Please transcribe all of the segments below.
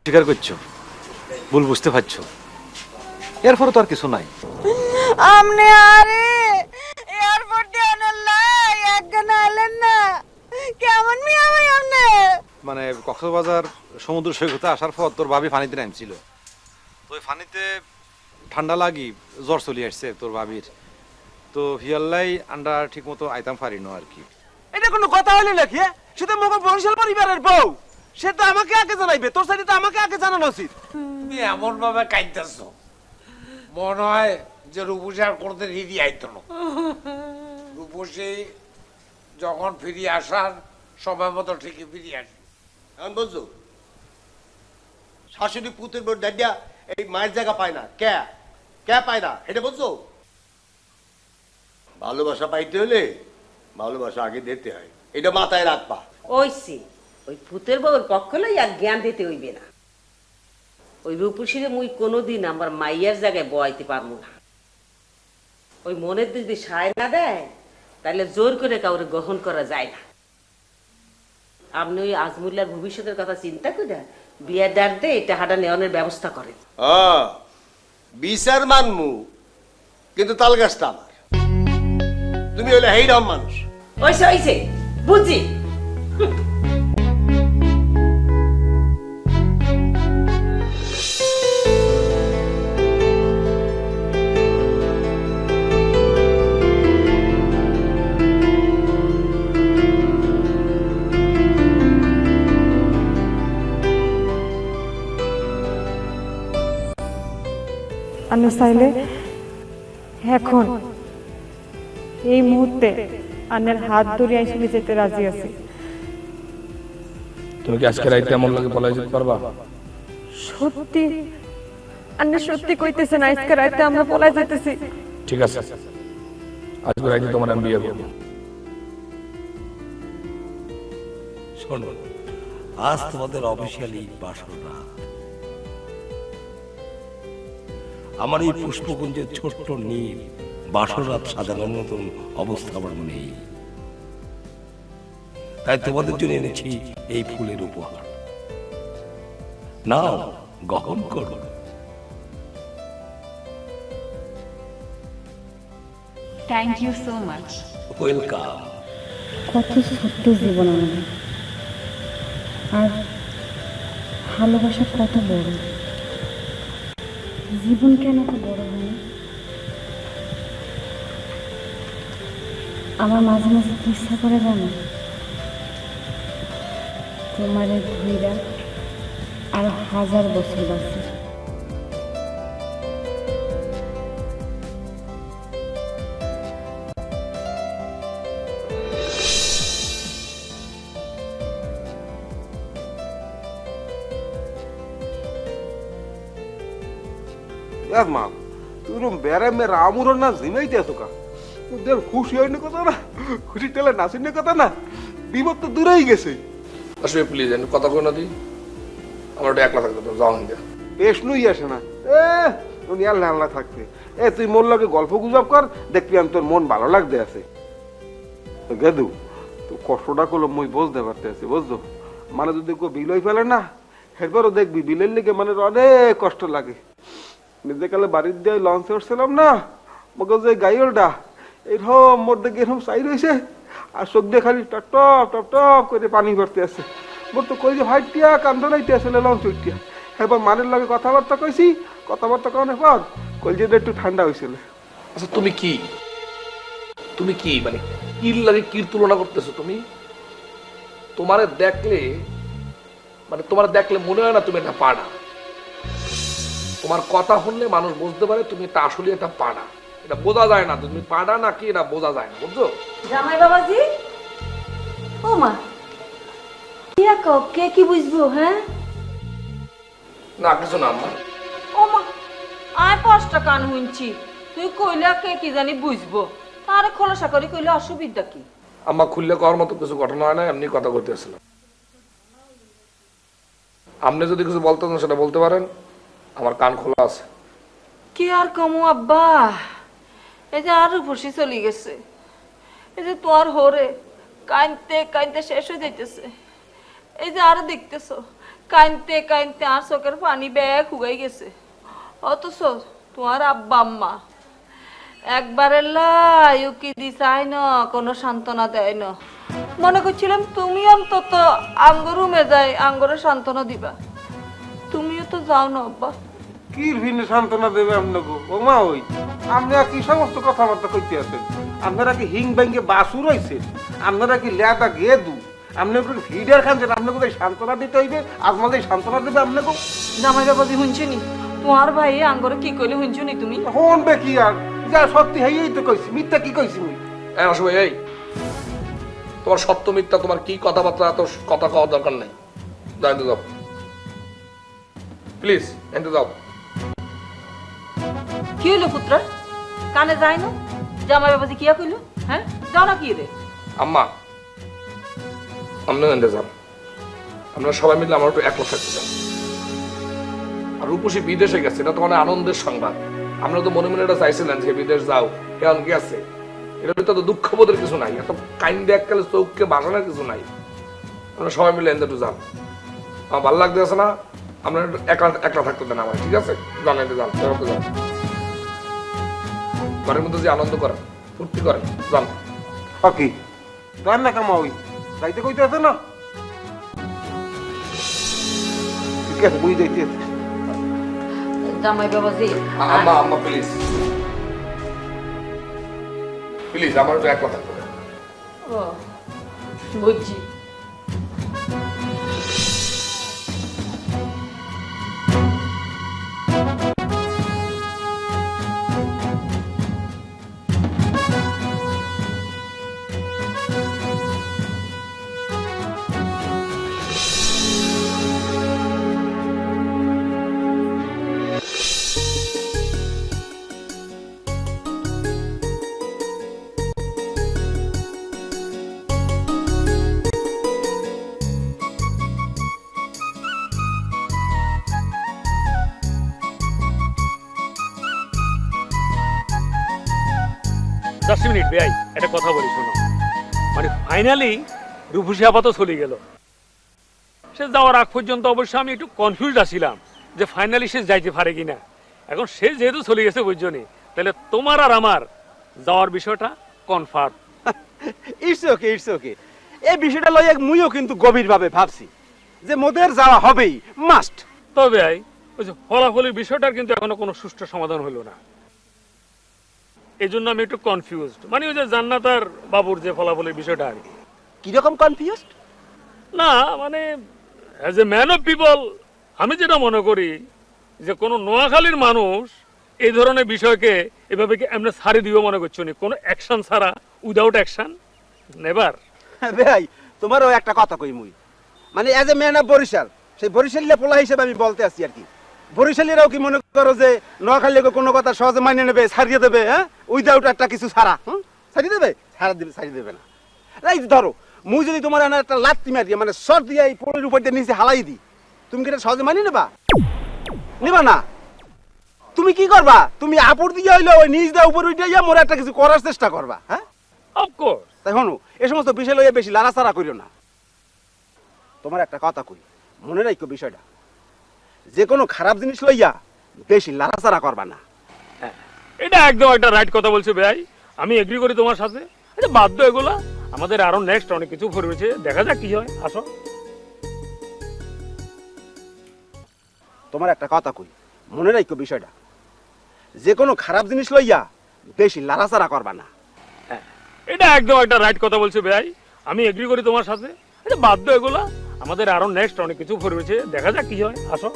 স্বীকার করছো, ভুল বুঝতে পারছো, এরপরে তো আর কিছু নাই। আমনে আরে এয়ারপোর্ট দিয়ে আনলাই একখানা আলেন না, কেমন মিয়া ভাই আমনে? মানে কক্সবাজার সমুদ্র সৈকতে আসার পর তোর ভাবি ফানিতে নামছিল, তো ওই ফানিতে ঠান্ডা লাগি জ্বর চলে আসছে তোর ভাবির, তো হিয়াল্লাই আন্ডা ঠিক মতো আইতাম পারিনো আর কি। এটা কোনো কথা হইলে নাকি? সে তো মগর বংশাল পরিবারের বউ, সে তো আমাকে আগে জানাইবে, তোর সাথে তো আমাকে আগে জানানো উচিত। তুমি এমন ভাবে কাঁদতেছ মনে হয় যে রূপসী করতে রিদি আইতো না। রূপসী যখন ফিরে আসার সময় মতো ঠিকই ফিরে আসবে। এখন বলছো শাশুড়ি পুতের বোর দাদিয়া এই মায়ের জায়গা পায় না, কে কে পায় না এটা বলছো? ভালোবাসা পাইতে হলে ভালোবাসা আগে দিতে হয়, এটা মাথায় রাখবা। ওইসি ওই ভূতের বউর পক্ষ লইয়া জ্ঞান দিতে হইবে না। ওই রূপসীরে মুই কোনোদিন আমার মাইয়ার জায়গায় বয়াইতে পারবো না। ওই মনের যদি সায় না দেয় তাহলে জোর করে কাউরে গ্রহণ করা যায় না। আপনি ওই আজমুল্লার ভবিষ্যতের কথা চিন্তা করে বিয়ার ডাক দিয়ে টাকাটা নেওয়ানোর ব্যবস্থা করেন। বিচার মানমু, কিন্তু তাল গাছটা আমার। তুমি হলে হেইরাম মানুষ। ওইসে ওইসে বুঝছি। আমি চাইলে এখন এই মুহূর্তে আন্নের হাত ধরে চলে যেতে রাজি আছি। তুমি কি আজকে রাইতে এমন লাগে পলাই যেতে পারবা? সত্যি আন্নে সত্যি কইতেছেন আজকে রাতে আমরা পলাই যেতেছি? ঠিক আছে, আজকে রাইতে তোমার আমি বিয়ে করবো। শোনো, আজ তোমাদের অফিসিয়ালি বাসর রাত। আমার এই পুষ্পকুঞ্জের ছোট্ট নীল বাসর রাত সাজানোর মতন অবস্থা আমার নেই, তাই তোমাদের জন্য এনেছি এই ফুলের উপহার। নাও, গ্রহণ করো। Thank you so much. Welcome. কত ছোট্ট জীবন আমাদের, আর ভালোবাসা কত বড়। জীবন কেন এত বড় হয় না? আমার মাঝে মাঝে কি ইচ্ছা করে জানো, তোমার এই ধৈরা আর 1000 বছর বাঁচি। দেখ মা, তুই বেড়ে মেয়ে রামুর না জিমাইতে আছো কা? তোদের খুশি হয়নি কথা না, খুশি টেলে নাচিনি কথা না, বিপদ তো দূরেই গেছে। আসলে প্লিজ কথা কই না দি, আমার ওটা একলা থাকতে যাও না। পেশনুই আসে না, উনি আল্লাহ আল্লাহ থাকতে। তুই মোর লগে গল্প গুজব কর, দেখবি আমি তোর মন ভালো লাগতে আছে। গেদু, তো কষ্টটা করলো মই বুঝতে পারতে আছি, বুঝতো? মানে যদি কেউ বিলই ফেলে না, এরপরও দেখবি বিলের লেগে মানে অনেক কষ্ট লাগে। নিজে কালে বাড়ির দিয়ে লঞ্চে উঠছিলাম না, মগজ যে গাইলটা এরকম মোর দিকে এরকম চাই রয়েছে, আর চোখ দিয়ে খালি টপ টপ টপ টপ করে পানি ভরতে আছে। মোর তো কই যে ভাইটিয়া কান্দনাইতে আসলে লঞ্চ উঠিয়া। এবার মানের লগে কথাবার্তা কইছি, কথাবার্তা কনের পর কলজেটা একটু ঠান্ডা হয়েছিল। আচ্ছা তুমি কি মানে কির লাগে কির তুলনা করতেছো তুমি? তোমারে দেখলে মনে হয় না তুমি এটা পাড়া। তোমার কথা শুনলে মানুষ বুঝতে পারে তুমি এটা আসলে এটা পাড়া। এটা বোঝা যায় না তুমি পাড়া নাকি, এটা বোঝা যায় না, বুঝছো? জামাই বাবাজি, ও মা কি কও, কে কি বুঝবো? হ্যাঁ না কিছু না আম্মা। ও মা, আয় 5 টাকা হুঁচি, তুই কইলে কে কি জানি বুঝবো, তারে খোলাসা করে কইলে অসুবিধা কি? আম্মা খুললে করার মতো কিছু ঘটনা হয় না, এমনি কথা করতেছিলাম। আপনি যদি কিছু বলতেন সেটা বলতে পারেন, আমার কান খোলা আছে। কি আর কমু আব্বা, এই যে আর উপসি চলে গেছে, এই যে তোর হরে কাইনতে কাইনতে শেষ হয়ে যাইতেছে। এই যে আর দেখতেছো কাইনতে কাইনতে আর চোখের পানি ব্যাগ হুগাই গেছে, অথচ তোমার আব্বা আম্মা একবারে লাইকি দি চাই না, কোনো সান্ত্বনা দেয় না। মনে করছিলাম তুমি অন্তত আঙ্গ রুমে যাই আঙ্গরে সান্ত্বনা দিবা, তুমিও তো যাও না আব্বা। কি ভিন্ন সান্ত্বনা দেবে আপনাকে ও মা? ওই আপনারা কি সমস্ত কথাবার্তা কইতে আছেন? আপনারা কি হিং ব্যাঙ্গে বাসু রয়েছে? আপনারা কি লেদা গেদু? আপনি ভিডিয়ার খানছেন, আপনাকে তো সান্ত্বনা দিতে হইবে। আজমালে সান্ত্বনা দেবে আপনাকে? জামাই বাবাজি শুনছনি তোমার ভাই আঙ্গরে কি কইলে শুনছনি তুমি? শুনবে কি আর, যা সত্যি হইই তো কইছি, মিথ্যা কি কইছি মুই? অসুখ এই তোমার সত্য মিথ্যা তোমার কি কথাবার্তা এত কথা কওয়ার দরকার নেই। যাইতে যাও প্লিজ, এনতে যাও। কি হইলো পুত্রা, কানে যায় না? জামাই বাবাজি কিয়া কইলো? হ্যাঁ যাও না কি রে? আম্মা আপনি এনতে যান, আপনারা সবাই মিলে আমার একটু একলা থাকতে চান। আর রূপসী বিদেশে গেছে, এটা তো অনেক আনন্দের সংবাদ। আমরা তো মনে মনে এটা চাইছিলেন যে বিদেশ যাও, কেমন গেছে, এটার ভিতরে তো দুঃখবোধের কিছু নাই, এত কাইন্ডে এককালে চোখকে বাঁচানোর কিছু নাই। আমরা সবাই মিলে এনতে একটু যান, আমার ভালো লাগতেছে না, আপনারা একটু একলা একলা থাকতে দেন আমার, ঠিক আছে? যান এনতে যান, বেরোতে যান, ঘরের মধ্যে যে আনন্দ করেন ফুর্তি করেন, যান। কি রান্না কামা ওই যাইতে কইতে আছে না? ঠিক আছে, বুঝে যাইতে আছে। জামাই বাবাজি আম্মা আম্মা প্লিজ প্লিজ আমার একটু একলা থাকতে দেন। ও বুঝছি। জাস্ট মিনিট ভাই, একটা কথা বলি শোনো। মানে ফাইনালি রূপসী আপাতত চলে গেল। সে যাওয়ার আগ পর্যন্ত অবশ্য আমি একটু কনফিউজ আছিলাম যে ফাইনালি সে যাইতে পারে কিনা। এখন সে যেহেতু চলে গেছে বুঝছনি, তাহলে তোমার আর আমার যাওয়ার বিষয়টা confirm. It's okay, it's okay. এই বিষয়টা লইয়া মুইও কিন্তু গভীরভাবে ভাবছি যে মোদের যাওয়া হবেই, মাস্ট। তবে ওই যে ফলাফলের বিষয়টার কিন্তু এখনো কোনো সুষ্ঠু সমাধান হলো না, এই জন্য আমি একটু কনফিউজড। মানে ওই যে জান্নাত আর বাবুর যে ফলাফলের বিষয়টা আর কি। কিরকম কনফিউজড? না মানে as a man of people আমি যেটা মনে করি যে কোনো নোয়াখালীর মানুষ এই ধরনের বিষয়কে এভাবে কি এমনি ছাড়ি দিব মনে করছো নি? কোনো অ্যাকশন ছাড়া, উইদাউট অ্যাকশন নেভার। ভাই তোমারও একটা কথা কই মুই, মানে as a man of Barishal, সেই বরিশালীরা পোলা হিসেবে আমি বলতে আসছি আর কি। বরিশালীরাও কি মনে করো যে নোয়াখালীকে কোনো কথা সহজে মাইনে নেবে, ছাড়িয়ে দেবে? হ্যাঁ, উইদাউট একটা কিছু ছাড়া ছাড়িয়ে দেবে? ছাড়িয়ে দেবে না। এই ধরো মুই যদি তোমার একটা লাত্তি মারিয়ে মানে শর্ট দিয়ে এই পোলের উপর দিয়ে নিচে হালাই দিই, তুমি কি এটা সহজে মানিয়ে নেবা না? তুমি কি করবা? তুমি আপুর দিয়ে হইলো ওই নিচ দিয়ে উপর উঠে গিয়ে মোর একটা কিছু করার চেষ্টা করবা। হ্যাঁ অফকোর্স। তাই হনু এই সমস্ত বিষয় লইয়া বেশি লাড়াচাড়া করিও না। তোমার একটা কথা কই, মনে রাখো বিষয়টা, যে কোনো খারাপ জিনিস লইয়া বেশি লাড়াচাড়া করবা না। এটা একদম একটা রাইট কথা বলছো ভাই, আমি এগ্রি করি তোমার সাথে। আচ্ছা বাধ্য এগুলা, আমাদের আরো নেক্সট অনেক কিছু পড়েছে, দেখা যাক কি হয়। আসো। তোমার একটা কথা কই, মনে রাখো বিষয়টা, যে কোনো খারাপ জিনিস লইয়া বেশি লাড়াচাড়া করবা না। এটা একদম একটা রাইট কথা বলছো ভাই, আমি এগ্রি করি তোমার সাথে। আচ্ছা বাধ্য এগুলা, আমাদের আরো নেক্সট অনেক কিছু পড়েছে, দেখা যাক কি হয়। আসো।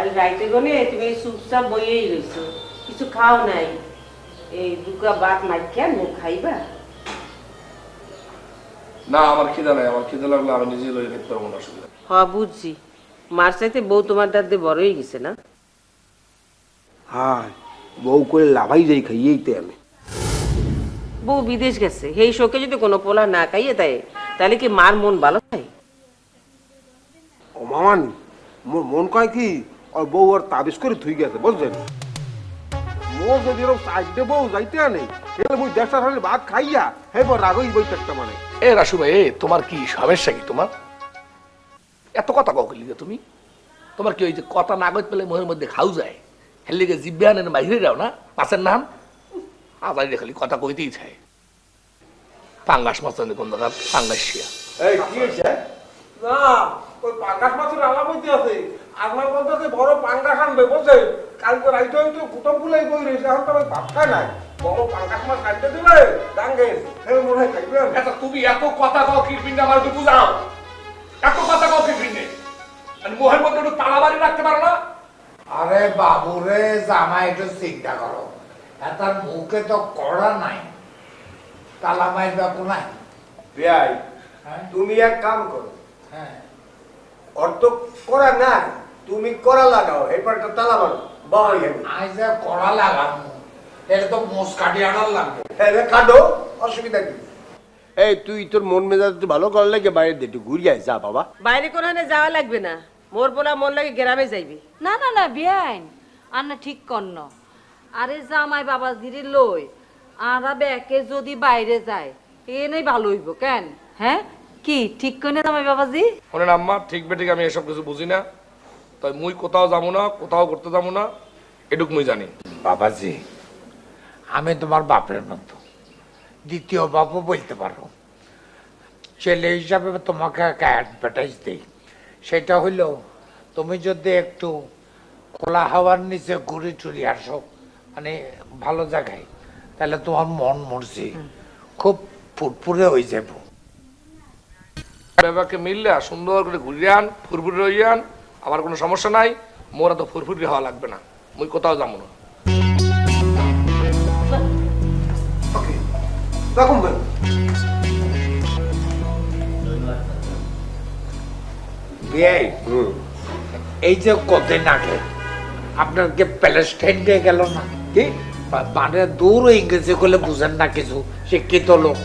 কাল রাইতে গনে তুমি চুপচাপ বইয়েই রইছো, কিছু খাও নাই। এই দুকা বাত মাইখা মুখ খাইবা? না আমার খিদা নাই, আমার খিদা লাগলে আমি নিজে লই খেতে পারবো না, অসুবিধা। হ বুঝছি, মার চাইতে বউ তোমার দাঁত দিয়ে বড় হয়ে গেছে না? হ্যাঁ, বউ করে লাভাই যাই খাইয়েইতে আমি। বউ বিদেশ গেছে, সেই শোকে যদি কোনো পোলা না খাইয়ে দেয় তাহলে কি মার মন ভালো হয়? ও মামানি, মোর মন কয় কি ওর বউ আর তাবিজ করে থুই গেছে, বুঝলেন? মোর যদি এরকম সাইডে বউ যাইতে আনে, তাহলে মুই দেশটা সাথে ভাত খাইয়া হেবর রাগই বই একটা মানে। এ রাসু ভাই, তোমার কি সমস্যা কি? তোমার এত কথা কাউকে লিখে তুমি? তোমার কি ওই যে কথা না কইতে পেলে মুখের মধ্যে খাও যায়, হেলে লিগে জিব্বে আনেন বাইরে যাও না, পাশের নাম আদারি খালি কথা কইতেই চায়। পাঙ্গাস মাছ আনে কোন জায়গা, পাঙ্গাসিয়া। এই কি হইছে? না, ওই পাঙ্গাস মাছের আলাপ হইতে আছে। আপনার বলতে বড় পাঙ্গাস আনবে, বুঝছেন? কালকে রাইতে হয়তো কুটম ফুলাই বই রয়েছে, এখন তো আমি ভাত খাই নাই। বড় পাঙ্গাস মাছ কাটতে দিলে ডাঙ্গে সেই মনে হয় খাইবেন। আচ্ছা তুমি এত কথা কাও কি পিন্ডে আমার একটু বুঝাও, এত কথা কাও কি পিন্ডে? আর মুখের মধ্যে একটু তালাবাড়ি রাখতে পারো না? আরে বাবুরে জামাই একটু চিন্তা করো, তার মুখে তো কড়া নাই, তালা মাইবা কোনায়। বিয়াই, হ্যাঁ? তুমি এক কাম করো, হ্যাঁ, অর্থ করা না, তুমি করা লাগাও, এরপর একটা তালা মারো, বাবাই যাবে। আই যে কড়া লাগাবো, এটা তো মোষ কাটি আনার লাগবে। হ্যাঁ কাটো, অসুবিধা কি? এই তুই তোর মন মেজাজ একটু ভালো করার লাগে বাইরে দিয়ে একটু ঘুরিয়ে আয়, যা বাবা। বাইরে কোনখানে যাওয়া লাগবে না, মোর পোলা মন লাগে গ্রামে যাইবি। না না না বিয়াইন, আর না ঠিক কর্ণ। আরে জামাই বাবা ধীরে লই আরা ব্যাকে যদি বাইরে যায় এনেই ভালো হইব কেন? হ্যাঁ কি ঠিক কইনা জামাই বাবাজি? শোনেন আম্মা, ঠিক বেঠিক আমি এসব কিছু বুঝি না, তাই মুই কোথাও যাবো না, কোথাও করতে যাবো না, এটুক মুই জানি। বাবাজি, আমি তোমার বাপের মতো, দ্বিতীয় বাপও বলতে পারো। ছেলে হিসাবে তোমাকে একটা অ্যাডভার্টাইজ দিই, সেটা হইলো তুমি যদি একটু খোলা হাওয়ার নিচে ঘুরে টুরে আসো, মানে ভালো জায়গায়, তাহলে তোমার মন মরছি খুব ফুরফুরে হয়ে যাবো। বাবাকে মিললে সুন্দর করে ঘুরিয়ে আন, ফুরফুরি রইয়ে আন, আমার কোনো সমস্যা নাই, মোরা তো ফুরফুরি হওয়া লাগবে না, মুই কোথাও যাবো না। তখন বল বিয়াই, এই যে কদিন আগে আপনার কে প্যালেস্টাইন ডে গেল না? কি মানে দূর ইংরেজি করলে বুঝেন না কিছু, শিক্ষিত লোক।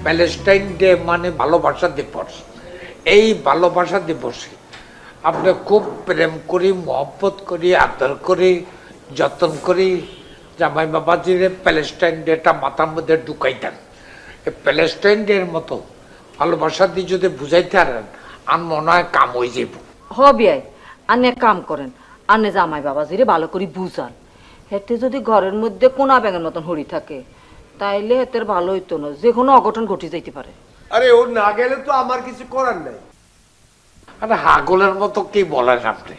প্যালেস্টাইন ডে মানে ভালোবাসা দিবস। এই ভালোবাসা দিবসে আপনি খুব প্রেম করি, মহব্বত করি, আদর করি, যত্ন করি জামাই বাবাজির প্যালেস্টাইন ডেটা মাথার মধ্যে ঢুকাইতেন। এই প্যালেস্টাইন ডের মতো ভালোবাসা দিয়ে যদি বুঝাইতে পারেন, আর মনে হয় কাম হয়ে যাব। হ বিয়াই, আনে এক কাম করেন, আনে জামাই বাবাজিরে ভালো করে বুঝান। হেতে যদি ঘরের মধ্যে কোনা ব্যাঙের মতন হরি থাকে তাইলে হেতের ভালো হইতো না, যে কোনো অঘটন ঘটে যাইতে পারে। আরে ও না গেলে তো আমার কিছু করার নাই। আরে হাগলের মতো কি বলেন আপনি?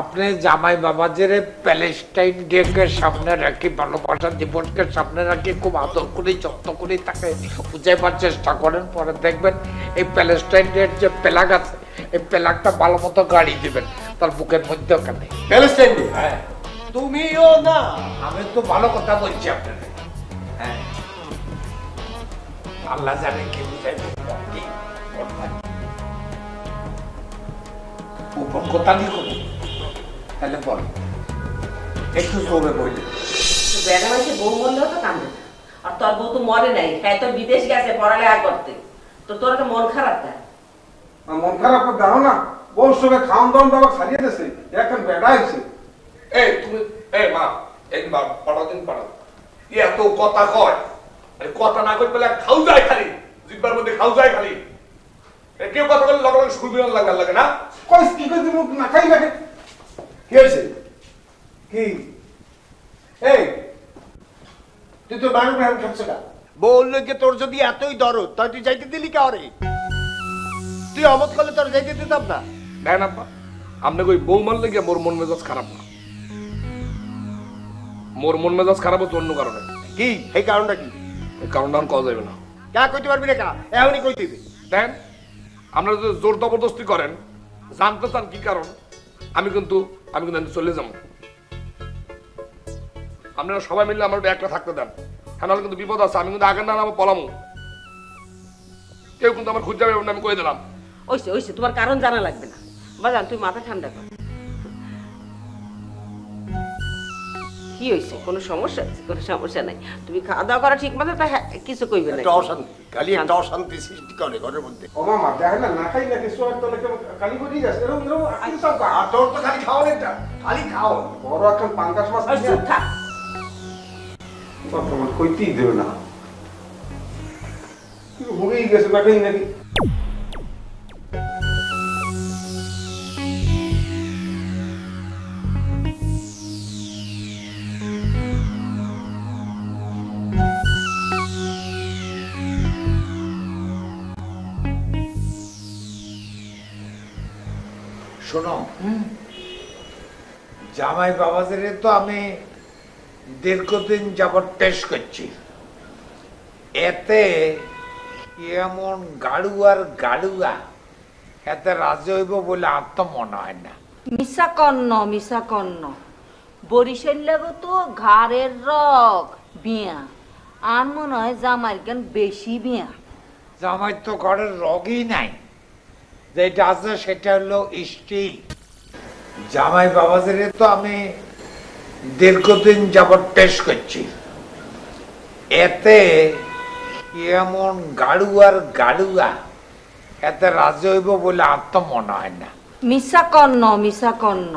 আপনি জামাই বাবাজির প্যালেস্টাইন ডে কে সামনে রাখি, ভালোবাসা দিবসকে সামনে রাখি, খুব আদর করে যত্ন করে তাকে বুঝাইবার চেষ্টা করেন। পরে দেখবেন এই প্যালেস্টাইন ডে যে প্লাগ আছে, এই প্লাগটা ভালো মতো গাড়ি দিবেন তার বুকের মধ্যে ওখানে। Palestine day? হ্যাঁ, তুমিও না, আমি তো ভালো কথা বলছি আপনাকে। হ্যাঁ, আল্লাহ জানে কি বুঝাইবে। উপর কথা নিয়ে করবো, তাহলে বল একটু জোরে বললে। বেড়া মাসে বউ মরলেও তো কান্দে না, আর তোর বউ তো মরে নাই, হ্যাঁ তো বিদেশ গেছে পড়ালেখা করতে, তো তোর একটা মন খারাপ দেয়। মন খারাপ দাও না, বউর সঙ্গে খাওয়ান দাওয়ান বাবা ছাড়িয়ে দিয়েছে, এখন বেড়া হয়েছে। এই তুমি, এই মা, এই মা পাঠাও দিন পাঠাও, এত কথা কয়, আরে কথা না কই পেলে খাও যায় খালি, জিব্বার মধ্যে খাও যায় খালি। কেউ কথা বলে লগে লগে শুনবি না, লাগে না? কইস কি কই দিমু না খাই লাগে। কি হয়েছে? কি এই তুই তো বাড়ি ব্যায়াম খাচ্ছ না? বললো যে তোর যদি এতই দরদ, তাই তুই যাইতে দিলি কে? আরে তুই অমত করলে তোর যাইতে দিতাম না। দেখ না আপনি কই বউ মারলে গিয়ে মোর মন মেজাজ খারাপ না, মোর মন মেজাজ খারাপ হতো অন্য কারণে। কি এই কারণটা কি? এই কারণটা আর কওয়া যাবে না। কে কইতে পারবি না? কা এখনই কই দিবি। দেন আপনারা যদি জোর জবরদস্তি করেন, জানতে চান কি কারণ, আমি কিন্তু চলে যাবো। আপনারা সবাই মিললে আমার একলা থাকতে দেন, হ্যাঁ নাহলে কিন্তু বিপদ আছে। আমি কিন্তু আগের না আমার পলামু, কেউ কিন্তু আমার খুঁজে যাবে না, আমি কয়ে দিলাম। ওইসে ওইসে তোমার কারণ জানা লাগবে না বাজান, তুই মাথা ঠান্ডা কর। কি হয়েছে, কোনো সমস্যা আছে? কোনো সমস্যা নাই, তুমি খাওয়া দাওয়া করা ঠিক মতো, তা কিছু কইবে না। একটা অশান্তি, খালি একটা অশান্তি সৃষ্টি করে ঘরের মধ্যে। ও মামা দেখেন না, না খাই না কিছু একটা খালি করে গেছে এরকম এরকম আকিল সব আর তোর তো খালি খাওয়ার একটা, খালি খাও। বড় একটা পাঙ্গাস মাছ ওই চুপ থাক। বর্তমান কইতেই দেবে না, কিন্তু ভুগেই গেছে না খাই নাকি। শোনো, জামাই বাবাদের তো আমি দীর্ঘদিন যাবৎ টেস্ট করছি, এতে এমন গাড়ুয়ার গাড়ুয়া এতে রাজি হইব বলে আর তো মনে হয় না। মিশা কন্ন বরিশাল লাগো তো ঘাড়ের রগ বিয়া, আর মনে হয় জামাইর গান বেশি বিয়া। জামাই তো ঘরের রগই নাই, যেটা আছে সেটা হলো স্টিল। জামাই বাবাদের তো আমি দীর্ঘদিন যাবৎ টেস্ট করছি, এতে এমন গাড়ুয়ার গাড়ুয়া এতে রাজি হইব বলে আর তো মনে হয় না। মিশা কন্ন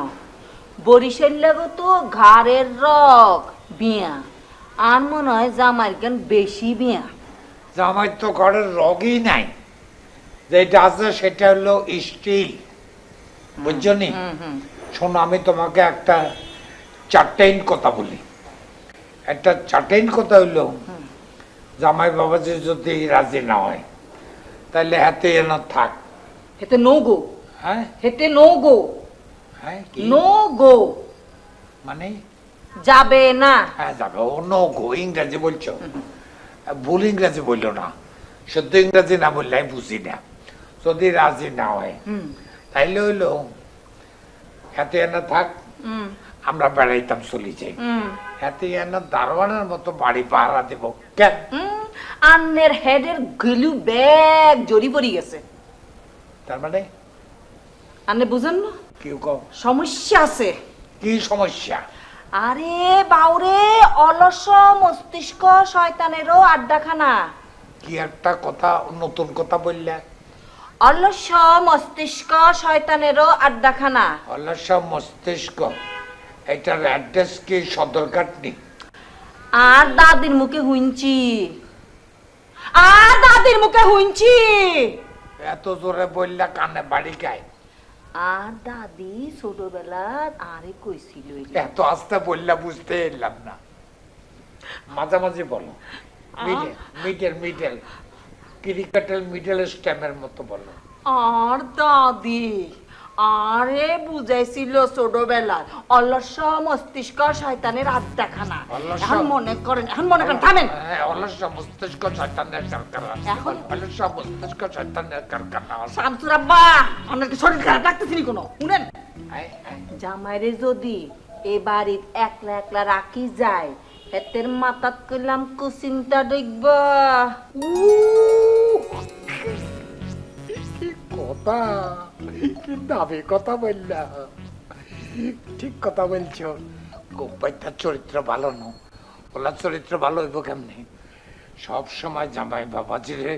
বরিশাল লাগো তো ঘাড়ের রগ বিয়া, আর মনে হয় জামাইর গান বেশি বিয়া। জামাই তো ঘরের রগই নাই, যেটা আছে সেটা হলো স্টিল, বুঝছো নি? শোনো, আমি তোমাকে একটা চারটাইন কথা বলি। একটা চারটাইন কথা হইলো, জামাই বাবা যদি রাজি না হয় তাহলে হাতে এন থাক। হেতে নো গো। হ্যাঁ, হেতে নো গো। হ্যাঁ, নো গো মানে যাবে না। হ্যাঁ যাবে। ও নো গো ইংরেজি বলছো, ভুল ইংরেজি বললো না, শুদ্ধ ইংরেজি না বললে আমি বুঝি না। যদি রাজি না হয় তাইলে হইলো হাতে এনে থাক, আমরা বেড়াইতাম চলে যাই। হাতে এনে দারোয়ানের মতো বাড়ি পাহারা দেব কেন? আন্নের হেডের গিলু ব্যাগ জড়ি পড়ি গেছে। তার মানে আন্নে বুঝেন না, কি কও? সমস্যা আছে। কি সমস্যা? আরে বাউরে, অলস মস্তিষ্ক শয়তানেরও আড্ডাখানা। কি একটা কথা, নতুন কথা বললে? অলস মস্তিষ্ক শয়তানেরও আড্ডাখানা। অলস মস্তিষ্ক, এটার অ্যাড্রেস কি সদরঘাট নি? আর দাদির মুখে হুইনছি, এত জোরে বললে কানে বাড়ি গায়। আর দাদি ছোটবেলা আরে কইছিল, এত আস্তে বললে বুঝতে এলাম না, মাঝামাঝি বলো। মিডল ক্রিকেটের মিডল স্ট্যাম্পের মতো বলো। আর দাদি আরে বুঝাইছিল ছোটবেলা অলস মস্তিষ্ক শয়তানের আড্ডাখানা। এখন মনে করেন থামেন। অলস মস্তিষ্ক শয়তানের কারখানা, অলস মস্তিষ্ক শয়তানের কারখানা। শামসুর আব্বা, আপনার শরীর খারাপ লাগতেছিনি কোনো? শুনেন, জামাইরে যদি এ বাড়ির একলা একলা রাখি যায়, হেতের মাথাত কইলাম কুচিন্তা দেখবা। কথা কি দাবি কথা বললা, ঠিক কথা বলছো। গোপাইটার চরিত্র ভালো না, ওলার চরিত্র ভালো হইব কেমনি? সব সময় জামাই বাবাজিরে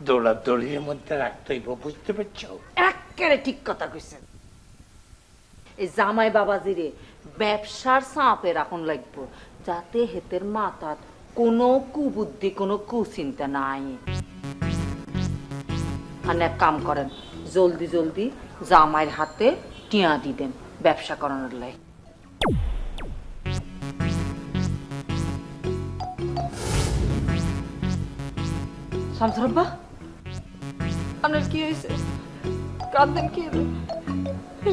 দৌড়াদৌড়ির মধ্যে রাখতে হইব, বুঝতে পারছো? একেবারে ঠিক কথা কইছেন। এই জামাই বাবাজিরে ব্যবসার চাপে রাখুন লাগবো, যাতে হেতের মাথাত কোনো কুবুদ্ধি কোনো কুচিন্তা নাই। আর এক কাম করেন, জলদি জলদি জামাইয়ের হাতে টিয়া দি দেন ব্যবসা করানোর লাই। শামসুরাব্বা, আপনার কি হয়েছে? কাঁদেন কি?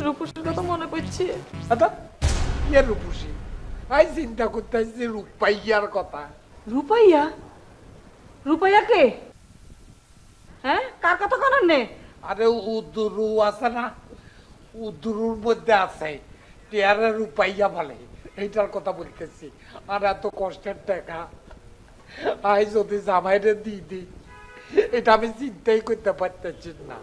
রূপসীর কথা মনে পড়ছে। ইয়ে রূপসী, আই চিন্তা করতেছি রূপাইয়ার কথা। রূপাইয়া? রূপাইয়া কে? হ্যাঁ, কার কথা করেন নে? আরে উদরু আছে না, উদ্দুরুর মধ্যে আছে টেয়ারের উপাইয়া বলে এইটার কথা বলতেছি। আর এত কষ্টের টাকা আই যদি জামাইরে দিই এটা আমি চিন্তাই করতে পারতেছি না।